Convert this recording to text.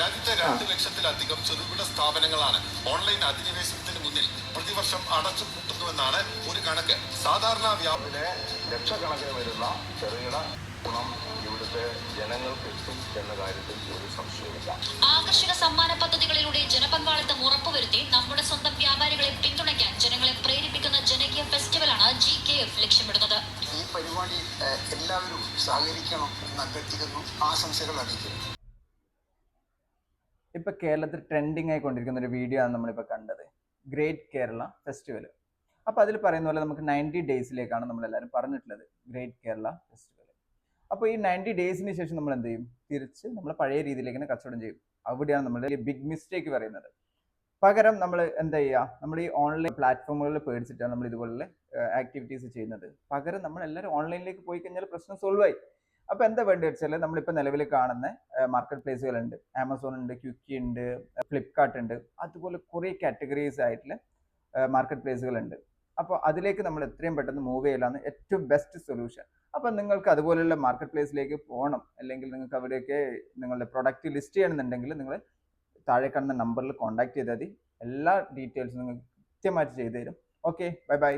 രാജ്യത്തെ 2,00,000-ലധികം ചെറുകിട സ്ഥാപനങ്ങളാണ് ഓൺലൈൻ അധിനിവേശത്തിന് മുന്നിൽ പ്രതിവർഷം അടച്ചുപൂട്ടുന്നുവെന്നാണ് ഒരു കണക്ക്. സാധാരണ വ്യാപാര ലക്ഷക്കണക്കിന് വരുന്ന ചെറുകിട ഗുണം ഇവിടുത്തെ ജനങ്ങൾക്ക് എത്തും എന്ന കാര്യത്തിൽ ഒരു സംശയമില്ല. ആകർഷക സമ്മാന പദ്ധതികളിലൂടെ ജനപങ്കാളിത്തം ഉറപ്പുവരുത്തി നമ്മുടെ സ്വന്തം വ്യാപാരികളെ പിന്തുണയ്ക്കാൻ ജനങ്ങളെ പ്രേരിപ്പിക്കുന്ന ജനകീയ ഫെസ്റ്റിവലാണ് GKF ലക്ഷ്യമിടുന്നത്. ഈ പരിപാടി എല്ലാവരും സഹകരിക്കണം എന്ന് അഭ്യർത്ഥിക്കുന്നു. ആശംസകൾ അറിയിക്കുന്നു. ഇപ്പൊ കേരളത്തിൽ ട്രെൻഡിങ് ആയിക്കൊണ്ടിരിക്കുന്ന ഒരു വീഡിയോ ആണ് നമ്മളിപ്പോൾ കണ്ടത്, ഗ്രേറ്റ് കേരള ഫെസ്റ്റിവൽ. അപ്പോൾ അതിൽ പറയുന്ന പോലെ നമുക്ക് 90 ഡേയ്സിലേക്കാണ് നമ്മളെല്ലാവരും പറഞ്ഞിട്ടുള്ളത്, ഗ്രേറ്റ് കേരള ഫെസ്റ്റിവൽ. അപ്പോൾ ഈ 90 ഡേയ്സിന് ശേഷം നമ്മൾ എന്ത് ചെയ്യും? തിരിച്ച് നമ്മൾ പഴയ രീതിയിലേക്ക് തന്നെ കച്ചവടം ചെയ്യും. അവിടെയാണ് നമ്മുടെ ബിഗ് മിസ്റ്റേക്ക് പറയുന്നത്. പകരം നമ്മൾ എന്താ ചെയ്യുക? നമ്മൾ ഈ ഓൺലൈൻ പ്ലാറ്റ്ഫോമുകളിൽ പേടിച്ചിട്ടാണ് നമ്മൾ ഇതുപോലുള്ള ആക്ടിവിറ്റീസ് ചെയ്യുന്നത്. പകരം നമ്മൾ എല്ലാവരും ഓൺലൈനിലേക്ക് പോയി കഴിഞ്ഞാൽ പ്രശ്നം സോൾവ് ആയി. അപ്പോൾ എന്താ വേണ്ടത് വെച്ചാൽ നമ്മളിപ്പോൾ നിലവിൽ കാണുന്ന മാർക്കറ്റ് പ്ലേസുകളുണ്ട്, ആമസോൺ ഉണ്ട്, ക്വിക്കി ഉണ്ട്, ഫ്ലിപ്കാർട്ട് ഉണ്ട്, അതുപോലെ കുറേ കാറ്റഗറീസ് ആയിട്ടുള്ള മാർക്കറ്റ് പ്ലേസുകളുണ്ട്. അപ്പോൾ അതിലേക്ക് നമ്മൾ എത്രയും പെട്ടെന്ന് മൂവ് ചെയ്യലാണ് ഏറ്റവും ബെസ്റ്റ് സൊല്യൂഷൻ. അപ്പോൾ നിങ്ങൾക്ക് അതുപോലെയുള്ള മാർക്കറ്റ് പ്ലേസിലേക്ക് പോകണം, അല്ലെങ്കിൽ നിങ്ങൾക്ക് അവിടെയൊക്കെ നിങ്ങളുടെ പ്രൊഡക്റ്റ് ലിസ്റ്റ് ചെയ്യണമെന്നുണ്ടെങ്കിൽ നിങ്ങൾ താഴെ കാണുന്ന നമ്പറിൽ കോൺടാക്ട് ചെയ്താൽ മതി. എല്ലാ ഡീറ്റെയിൽസും നിങ്ങൾക്ക് കൃത്യമായിട്ട് ചെയ്തു തരും. Okay, bye bye.